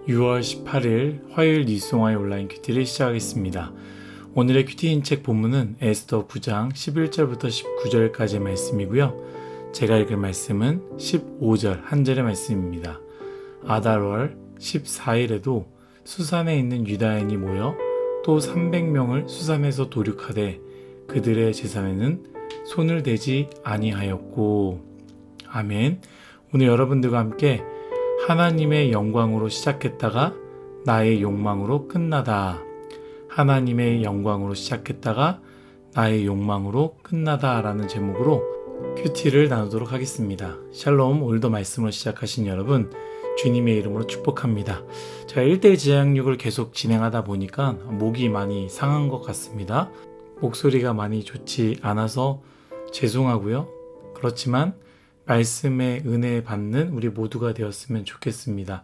6월 18일 화요일 뉴스송화의 온라인 큐티를 시작하겠습니다. 오늘의 큐티 인책 본문은 에스더 9장 11절부터 19절까지의 말씀이고요. 제가 읽을 말씀은 15절 한 절의 말씀입니다. 아달월 14일에도 수산에 있는 유다인이 모여 또 300명을 수산에서 도륙하되 그들의 제산에는 손을 대지 아니하였고. 아멘. 오늘 여러분들과 함께 하나님의 영광으로 시작했다가 나의 욕망으로 끝나다. 하나님의 영광으로 시작했다가 나의 욕망으로 끝나다 라는 제목으로 큐티를 나누도록 하겠습니다. 샬롬. 오늘도 말씀으로 시작하신 여러분 주님의 이름으로 축복합니다. 제가 1대1 지향육을 계속 진행하다 보니까 목이 많이 상한 것 같습니다. 목소리가 많이 좋지 않아서 죄송하고요. 그렇지만 말씀의 은혜 받는 우리 모두가 되었으면 좋겠습니다.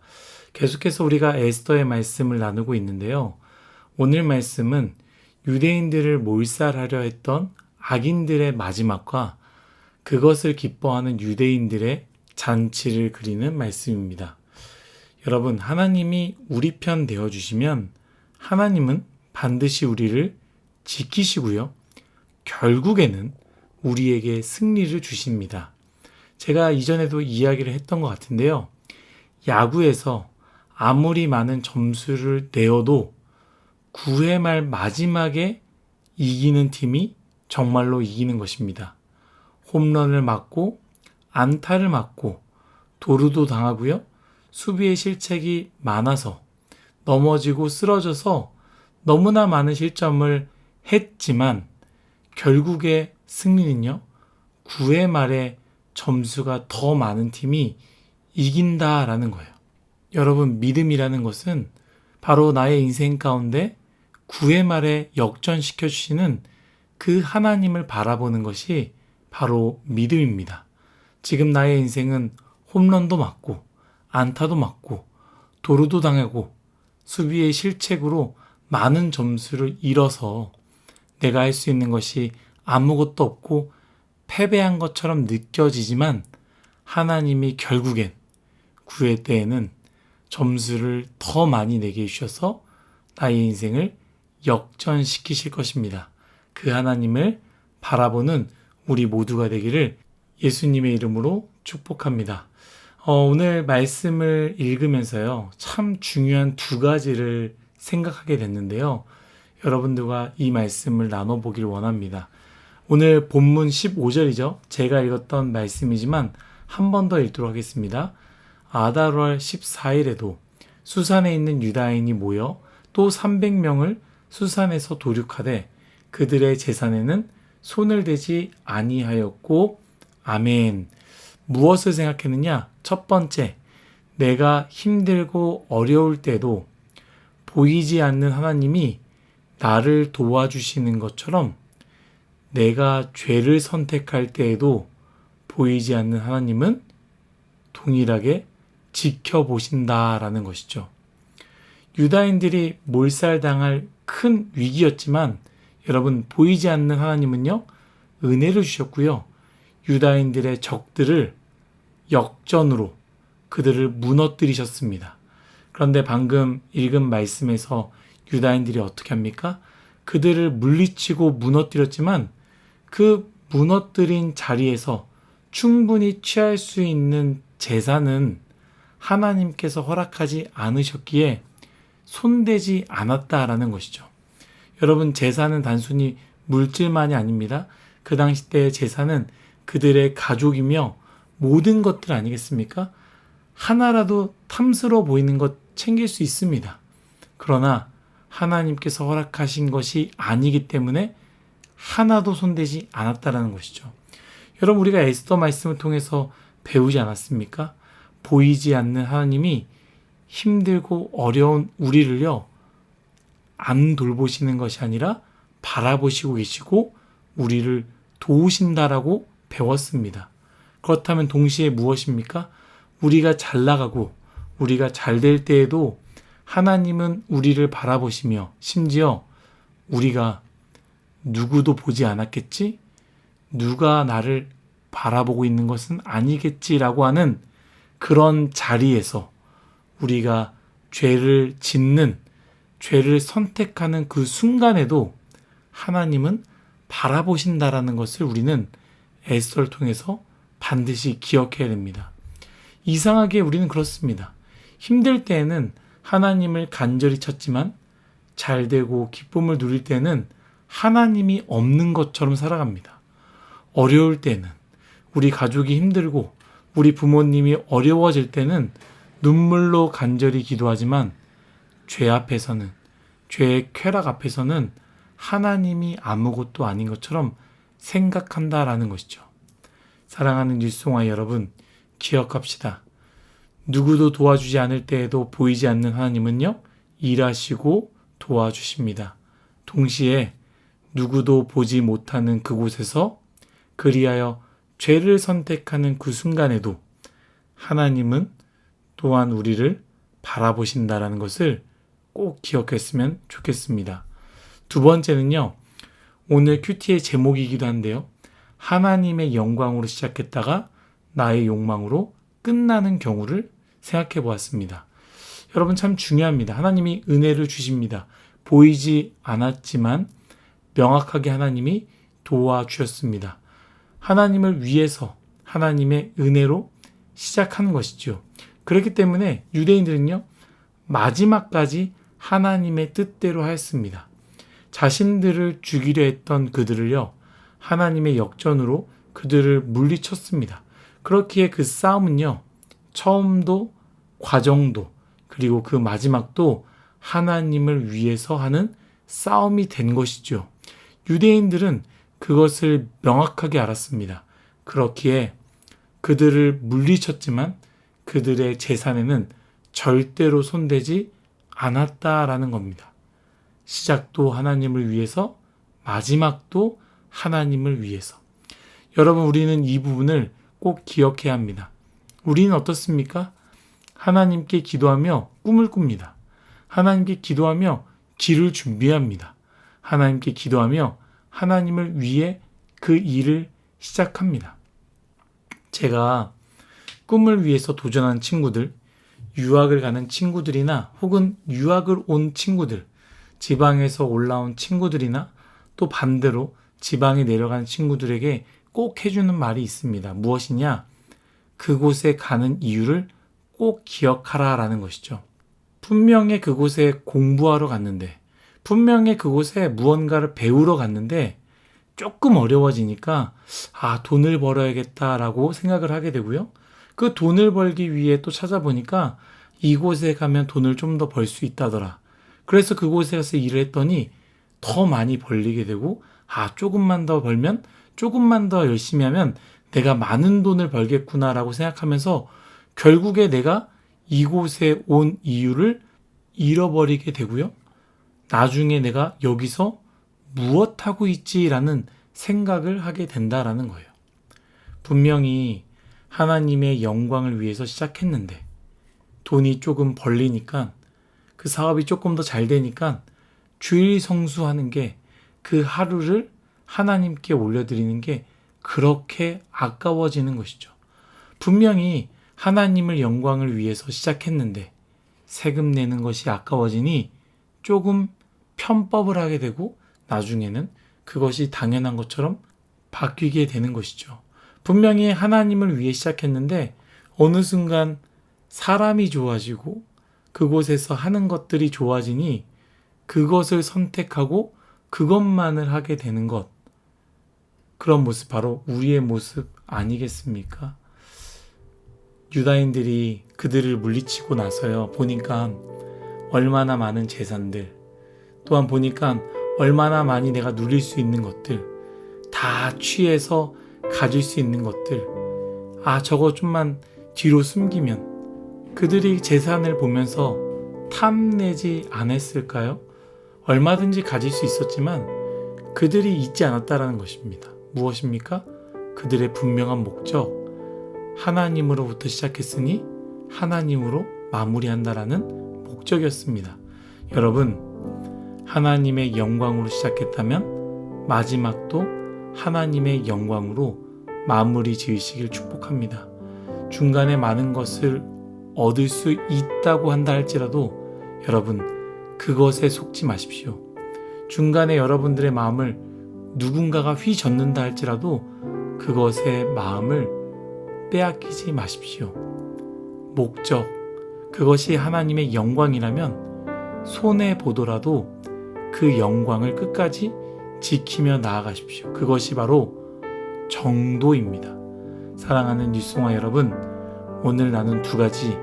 계속해서 우리가 에스더의 말씀을 나누고 있는데요. 오늘 말씀은 유대인들을 몰살하려 했던 악인들의 마지막과 그것을 기뻐하는 유대인들의 잔치를 그리는 말씀입니다. 여러분, 하나님이 우리 편 되어주시면 하나님은 반드시 우리를 지키시고요. 결국에는 우리에게 승리를 주십니다. 제가 이전에도 이야기를 했던 것 같은데요. 야구에서 아무리 많은 점수를 내어도 9회 말 마지막에 이기는 팀이 정말로 이기는 것입니다. 홈런을 맞고 안타를 맞고 도루도 당하고요. 수비의 실책이 많아서 넘어지고 쓰러져서 너무나 많은 실점을 했지만 결국에 승리는요. 9회 말에 점수가 더 많은 팀이 이긴다라는 거예요. 여러분, 믿음이라는 것은 바로 나의 인생 가운데 9회 말에 역전시켜 주시는 그 하나님을 바라보는 것이 바로 믿음입니다. 지금 나의 인생은 홈런도 맞고 안타도 맞고 도루도 당하고 수비의 실책으로 많은 점수를 잃어서 내가 할 수 있는 것이 아무것도 없고 패배한 것처럼 느껴지지만 하나님이 결국엔 9회 때에는 점수를 더 많이 내게 해주셔서 나의 인생을 역전시키실 것입니다. 그 하나님을 바라보는 우리 모두가 되기를 예수님의 이름으로 축복합니다. 오늘 말씀을 읽으면서요. 참 중요한 두 가지를 생각하게 됐는데요. 여러분들과 이 말씀을 나눠보길 원합니다. 오늘 본문 15절이죠. 제가 읽었던 말씀이지만 한 번 더 읽도록 하겠습니다. 아달월 14일에도 수산에 있는 유다인이 모여 또 300명을 수산에서 도륙하되 그들의 제산에는 손을 대지 아니하였고. 아멘. 무엇을 생각했느냐? 첫 번째, 내가 힘들고 어려울 때도 보이지 않는 하나님이 나를 도와주시는 것처럼 내가 죄를 선택할 때에도 보이지 않는 하나님은 동일하게 지켜보신다라는 것이죠. 유다인들이 몰살당할 큰 위기였지만 여러분, 보이지 않는 하나님은요, 은혜를 주셨고요. 유다인들의 적들을 역전으로 그들을 무너뜨리셨습니다. 그런데 방금 읽은 말씀에서 유다인들이 어떻게 합니까? 그들을 물리치고 무너뜨렸지만 그 무너뜨린 자리에서 충분히 취할 수 있는 제사는 하나님께서 허락하지 않으셨기에 손대지 않았다라는 것이죠. 여러분, 제사는 단순히 물질만이 아닙니다. 그 당시 때의 제사는 그들의 가족이며 모든 것들 아니겠습니까? 하나라도 탐스러워 보이는 것 챙길 수 있습니다. 그러나 하나님께서 허락하신 것이 아니기 때문에 하나도 손대지 않았다라는 것이죠. 여러분, 우리가 에스더 말씀을 통해서 배우지 않았습니까? 보이지 않는 하나님이 힘들고 어려운 우리를요, 안 돌보시는 것이 아니라 바라보시고 계시고 우리를 도우신다라고 배웠습니다. 그렇다면 동시에 무엇입니까? 우리가 잘 나가고 우리가 잘 될 때에도 하나님은 우리를 바라보시며 심지어 우리가 누구도 보지 않았겠지? 누가 나를 바라보고 있는 것은 아니겠지라고 하는 그런 자리에서 우리가 죄를 짓는, 죄를 선택하는 그 순간에도 하나님은 바라보신다라는 것을 우리는 에스더를 통해서 반드시 기억해야 됩니다. 이상하게 우리는 그렇습니다. 힘들 때에는 하나님을 간절히 찾지만 잘 되고 기쁨을 누릴 때는 하나님이 없는 것처럼 살아갑니다. 어려울 때는, 우리 가족이 힘들고 우리 부모님이 어려워질 때는 눈물로 간절히 기도하지만 죄 앞에서는, 죄의 쾌락 앞에서는 하나님이 아무것도 아닌 것처럼 생각한다라는 것이죠. 사랑하는 일송아 여러분, 기억합시다. 누구도 도와주지 않을 때에도 보이지 않는 하나님은요, 일하시고 도와주십니다. 동시에 누구도 보지 못하는 그곳에서 그리하여 죄를 선택하는 그 순간에도 하나님은 또한 우리를 바라보신다라는 것을 꼭 기억했으면 좋겠습니다. 두 번째는요, 오늘 큐티의 제목이기도 한데요. 하나님의 영광으로 시작했다가 나의 욕망으로 끝나는 경우를 생각해 보았습니다. 여러분 참 중요합니다. 하나님이 은혜를 주십니다. 보이지 않았지만 명확하게 하나님이 도와주셨습니다. 하나님을 위해서 하나님의 은혜로 시작하는 것이죠. 그렇기 때문에 유대인들은요, 마지막까지 하나님의 뜻대로 하였습니다. 자신들을 죽이려 했던 그들을요, 하나님의 역전으로 그들을 물리쳤습니다. 그렇기에 그 싸움은요, 처음도 과정도 그리고 그 마지막도 하나님을 위해서 하는 싸움이 된 것이죠. 유대인들은 그것을 명확하게 알았습니다. 그렇기에 그들을 물리쳤지만 그들의 재산에는 절대로 손대지 않았다라는 겁니다. 시작도 하나님을 위해서, 마지막도 하나님을 위해서. 여러분, 우리는 이 부분을 꼭 기억해야 합니다. 우리는 어떻습니까? 하나님께 기도하며 꿈을 꿉니다. 하나님께 기도하며 길을 준비합니다. 하나님께 기도하며 하나님을 위해 그 일을 시작합니다. 제가 꿈을 위해서 도전한 친구들, 유학을 가는 친구들이나 혹은 유학을 온 친구들, 지방에서 올라온 친구들이나 또 반대로 지방에 내려간 친구들에게 꼭 해주는 말이 있습니다. 무엇이냐? 그곳에 가는 이유를 꼭 기억하라 라는 것이죠. 분명히 그곳에 공부하러 갔는데, 분명히 그곳에 무언가를 배우러 갔는데 조금 어려워지니까 돈을 벌어야겠다라고 생각을 하게 되고요. 그 돈을 벌기 위해 또 찾아보니까 이곳에 가면 돈을 좀 더 벌 수 있다더라. 그래서 그곳에 가서 일을 했더니 더 많이 벌리게 되고, 조금만 더 벌면, 조금만 더 열심히 하면 내가 많은 돈을 벌겠구나라고 생각하면서 결국에 내가 이곳에 온 이유를 잃어버리게 되고요. 나중에 내가 여기서 무엇하고 있지라는 생각을 하게 된다라는 거예요. 분명히 하나님의 영광을 위해서 시작했는데 돈이 조금 벌리니까, 그 사업이 조금 더 잘 되니까 주일 성수하는 게, 그 하루를 하나님께 올려드리는 게 그렇게 아까워지는 것이죠. 분명히 하나님을 영광을 위해서 시작했는데 세금 내는 것이 아까워지니 조금 편법을 하게 되고 나중에는 그것이 당연한 것처럼 바뀌게 되는 것이죠. 분명히 하나님을 위해 시작했는데 어느 순간 사람이 좋아지고 그곳에서 하는 것들이 좋아지니 그것을 선택하고 그것만을 하게 되는 것. 그런 모습, 바로 우리의 모습 아니겠습니까? 유다인들이 그들을 물리치고 나서요, 보니까 얼마나 많은 재산들, 또한 보니까 얼마나 많이 내가 누릴 수 있는 것들, 다 취해서 가질 수 있는 것들, 저거 좀만 뒤로 숨기면, 그들이 재산을 보면서 탐내지 않았을까요? 얼마든지 가질 수 있었지만 그들이 잊지 않았다라는 것입니다. 무엇입니까? 그들의 분명한 목적, 하나님으로부터 시작했으니 하나님으로 마무리한다라는 목적이었습니다. 여러분, 하나님의 영광으로 시작했다면 마지막도 하나님의 영광으로 마무리 지으시길 축복합니다. 중간에 많은 것을 얻을 수 있다고 한다 할지라도 여러분, 그것에 속지 마십시오. 중간에 여러분들의 마음을 누군가가 휘젓는다 할지라도 그것의 마음을 빼앗기지 마십시오. 목적, 그것이 하나님의 영광이라면 손해보더라도 그 영광을 끝까지 지키며 나아가십시오. 그것이 바로 정도입니다. 사랑하는 뉴스송아 여러분, 오늘 나눈 두 가지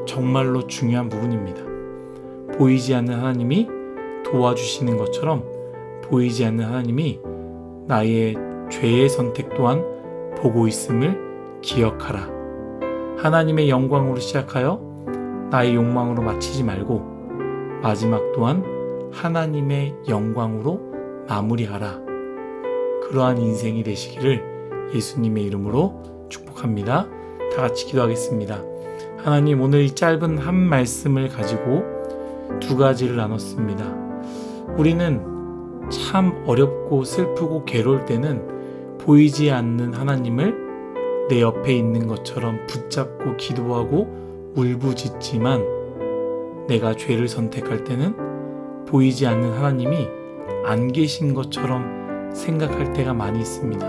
정말로 중요한 부분입니다. 보이지 않는 하나님이 도와주시는 것처럼 보이지 않는 하나님이 나의 죄의 선택 또한 보고 있음을 기억하라. 하나님의 영광으로 시작하여 나의 욕망으로 마치지 말고 마지막 또한 하나님의 영광으로 마무리하라. 그러한 인생이 되시기를 예수님의 이름으로 축복합니다. 다 같이 기도하겠습니다. 하나님, 오늘 이 짧은 한 말씀을 가지고 두 가지를 나눴습니다. 우리는 참 어렵고 슬프고 괴로울 때는 보이지 않는 하나님을 내 옆에 있는 것처럼 붙잡고 기도하고 울부짖지만, 내가 죄를 선택할 때는 보이지 않는 하나님이 안 계신 것처럼 생각할 때가 많이 있습니다.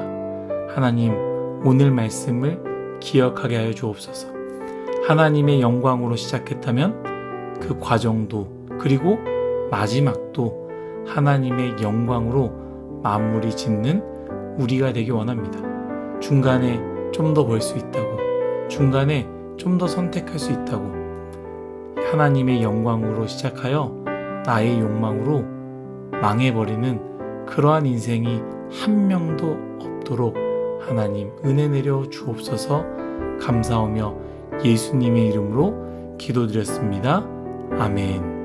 하나님, 오늘 말씀을 기억하게 하여 주옵소서. 하나님의 영광으로 시작했다면 그 과정도, 그리고 마지막도 하나님의 영광으로 마무리 짓는 우리가 되기 원합니다. 중간에 좀 더 볼 수 있다고, 중간에 좀 더 선택할 수 있다고, 하나님의 영광으로 시작하여 나의 욕망으로 망해버리는 그러한 인생이 한 명도 없도록 하나님 은혜 내려 주옵소서. 감사하며 예수님의 이름으로 기도드렸습니다. 아멘.